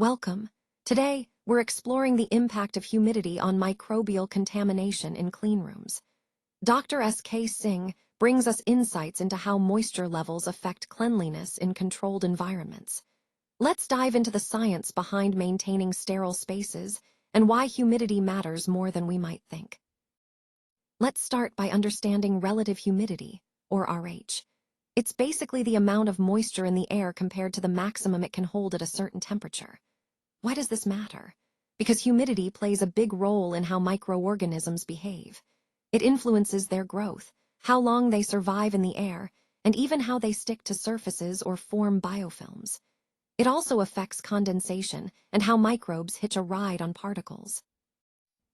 Welcome. Today, we're exploring the impact of humidity on microbial contamination in cleanrooms. Dr. S.K. Singh brings us insights into how moisture levels affect cleanliness in controlled environments. Let's dive into the science behind maintaining sterile spaces and why humidity matters more than we might think. Let's start by understanding relative humidity, or RH. It's basically the amount of moisture in the air compared to the maximum it can hold at a certain temperature. Why does this matter? Because humidity plays a big role in how microorganisms behave. It influences their growth, how long they survive in the air, and even how they stick to surfaces or form biofilms. It also affects condensation and how microbes hitch a ride on particles.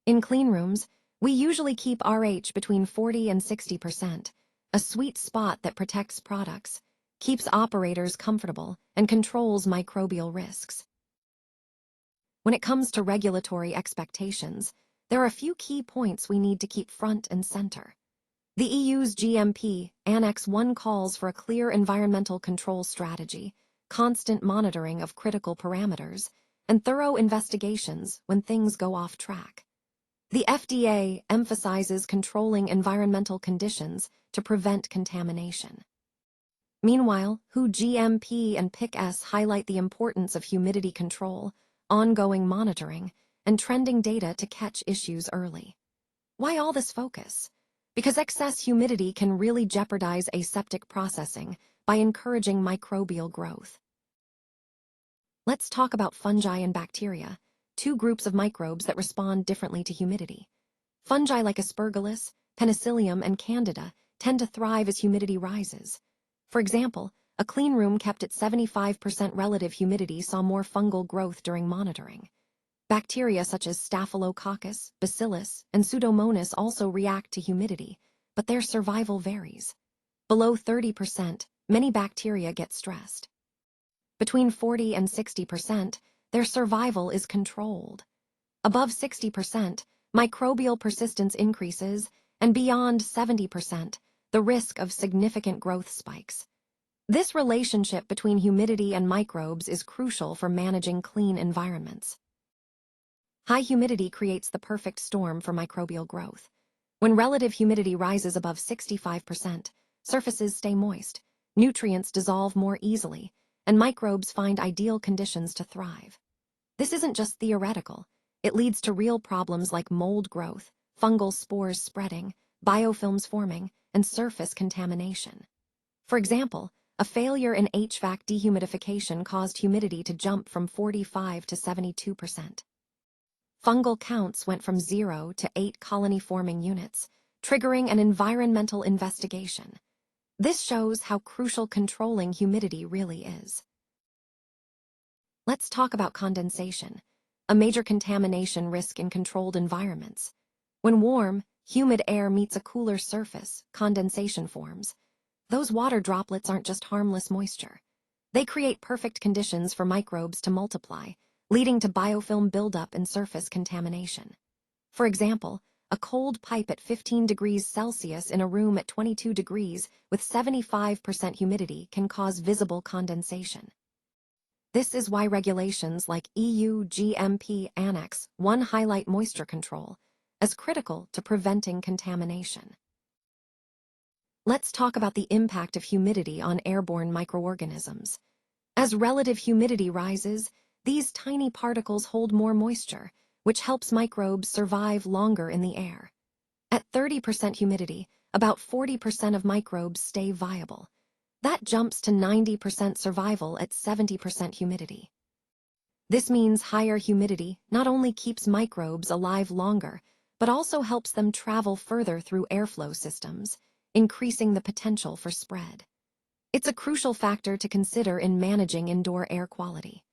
In cleanrooms, we usually keep RH between 40 and 60%, a sweet spot that protects products, keeps operators comfortable, and controls microbial risks. When it comes to regulatory expectations, there are a few key points we need to keep front and center. The EU's GMP Annex 1 calls for a clear environmental control strategy, constant monitoring of critical parameters, and thorough investigations when things go off track. The FDA emphasizes controlling environmental conditions to prevent contamination. Meanwhile, WHO GMP and PIC-S highlight the importance of humidity control, ongoing monitoring, and trending data to catch issues early. Why all this focus? Because excess humidity can really jeopardize aseptic processing by encouraging microbial growth. Let's talk about fungi and bacteria, two groups of microbes that respond differently to humidity. Fungi like Aspergillus, Penicillium, and Candida tend to thrive as humidity rises. For example, a clean room kept at 75% relative humidity saw more fungal growth during monitoring. Bacteria such as Staphylococcus, Bacillus, and Pseudomonas also react to humidity, but their survival varies. Below 30%, many bacteria get stressed. Between 40 and 60%, their survival is controlled. Above 60%, microbial persistence increases, and beyond 70%, the risk of significant growth spikes. This relationship between humidity and microbes is crucial for managing clean environments. High humidity creates the perfect storm for microbial growth. When relative humidity rises above 65%, surfaces stay moist, nutrients dissolve more easily, and microbes find ideal conditions to thrive. This isn't just theoretical. It leads to real problems like mold growth, fungal spores spreading, biofilms forming, and surface contamination. For example, a failure in HVAC dehumidification caused humidity to jump from 45 to 72%. Fungal counts went from 0 to 8 colony-forming units, triggering an environmental investigation. This shows how crucial controlling humidity really is. Let's talk about condensation, a major contamination risk in controlled environments. When warm, humid air meets a cooler surface, condensation forms. Those water droplets aren't just harmless moisture. They create perfect conditions for microbes to multiply, leading to biofilm buildup and surface contamination. For example, a cold pipe at 15 degrees Celsius in a room at 22 degrees with 75% humidity can cause visible condensation. This is why regulations like EU GMP Annex 1 highlight moisture control as critical to preventing contamination. Let's talk about the impact of humidity on airborne microorganisms. As relative humidity rises, these tiny particles hold more moisture, which helps microbes survive longer in the air. At 30% humidity, about 40% of microbes stay viable. That jumps to 90% survival at 70% humidity. This means higher humidity not only keeps microbes alive longer, but also helps them travel further through airflow systems, increasing the potential for spread. It's a crucial factor to consider in managing indoor air quality.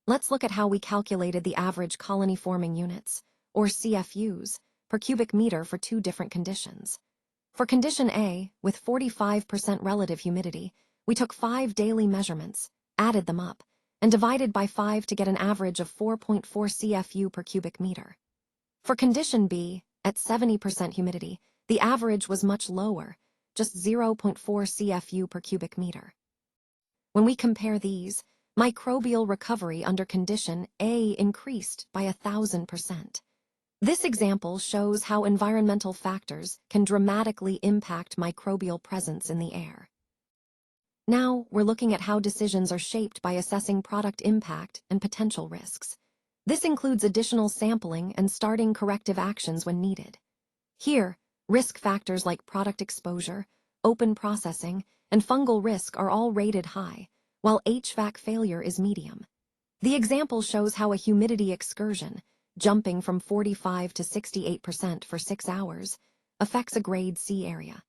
Let's look at how we calculated the average colony-forming units, or CFUs, per cubic meter for two different conditions. For condition A, with 45% relative humidity, we took 5 daily measurements, added them up, and divided by 5 to get an average of 4.4 CFU per cubic meter. For condition B, at 70% humidity, the average was much lower, just 0.4 CFU per cubic meter. When we compare these, microbial recovery under condition A increased by 1,000%. This example shows how environmental factors can dramatically impact microbial presence in the air. Now, we're looking at how decisions are shaped by assessing product impact and potential risks. This includes additional sampling and starting corrective actions when needed. Here, risk factors like product exposure, open processing, and fungal risk are all rated high, while HVAC failure is medium. The example shows how a humidity excursion, jumping from 45 to 68% for 6 hours, affects a grade C area.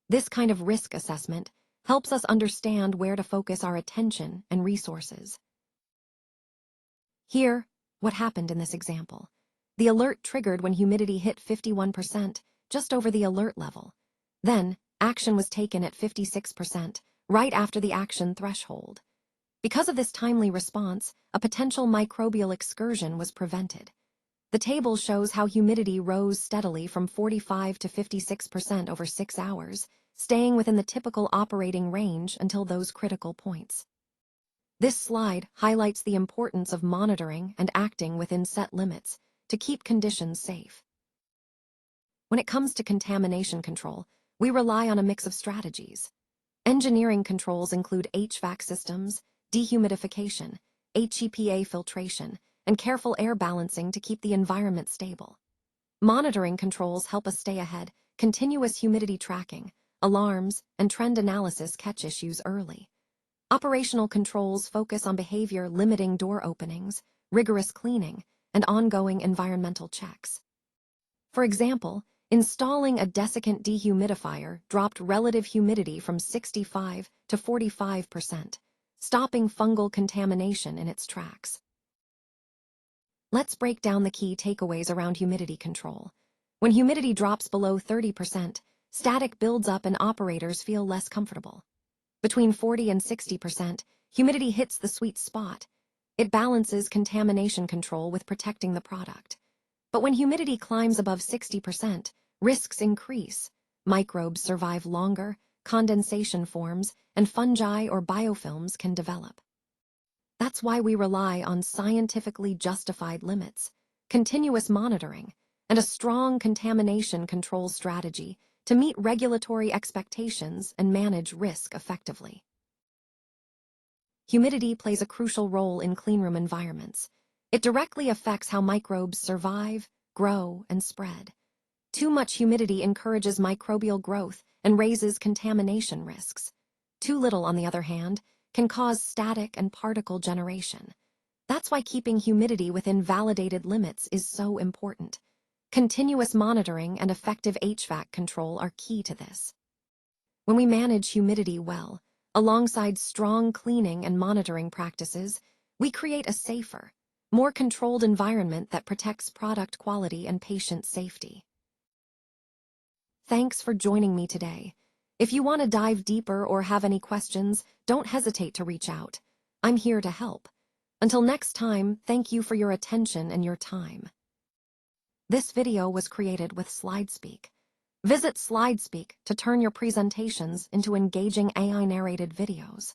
This kind of risk assessment helps us understand where to focus our attention and resources. Here, what happened in this example. The alert triggered when humidity hit 51%, just over the alert level. Then, action was taken at 56%, right after the action threshold. Because of this timely response, a potential microbial excursion was prevented. The table shows how humidity rose steadily from 45 to 56% over 6 hours, staying within the typical operating range until those critical points. This slide highlights the importance of monitoring and acting within set limits to keep conditions safe. When it comes to contamination control, we rely on a mix of strategies. Engineering controls include HVAC systems, dehumidification, HEPA filtration, and careful air balancing to keep the environment stable. Monitoring controls help us stay ahead. Continuous humidity tracking, alarms, and trend analysis catch issues early. Operational controls focus on behavior limiting door openings, rigorous cleaning, and ongoing environmental checks. For example, installing a desiccant dehumidifier dropped relative humidity from 65 to 45%, stopping fungal contamination in its tracks. Let's break down the key takeaways around humidity control. When humidity drops below 30%, static builds up and operators feel less comfortable. Between 40 and 60%, humidity hits the sweet spot. It balances contamination control with protecting the product. But when humidity climbs above 60%, risks increase. Microbes survive longer, condensation forms, and fungi or biofilms can develop. That's why we rely on scientifically justified limits, continuous monitoring, and a strong contamination control strategy to meet regulatory expectations and manage risk effectively. Humidity plays a crucial role in cleanroom environments. It directly affects how microbes survive, grow, and spread. Too much humidity encourages microbial growth and raises contamination risks. Too little, on the other hand, can cause static and particle generation. That's why keeping humidity within validated limits is so important. Continuous monitoring and effective HVAC control are key to this. When we manage humidity well, alongside strong cleaning and monitoring practices, we create a safer, more controlled environment that protects product quality and patient safety. Thanks for joining me today. If you want to dive deeper or have any questions, don't hesitate to reach out. I'm here to help. Until next time, thank you for your attention and your time. This video was created with SlideSpeak. Visit SlideSpeak to turn your presentations into engaging AI-narrated videos.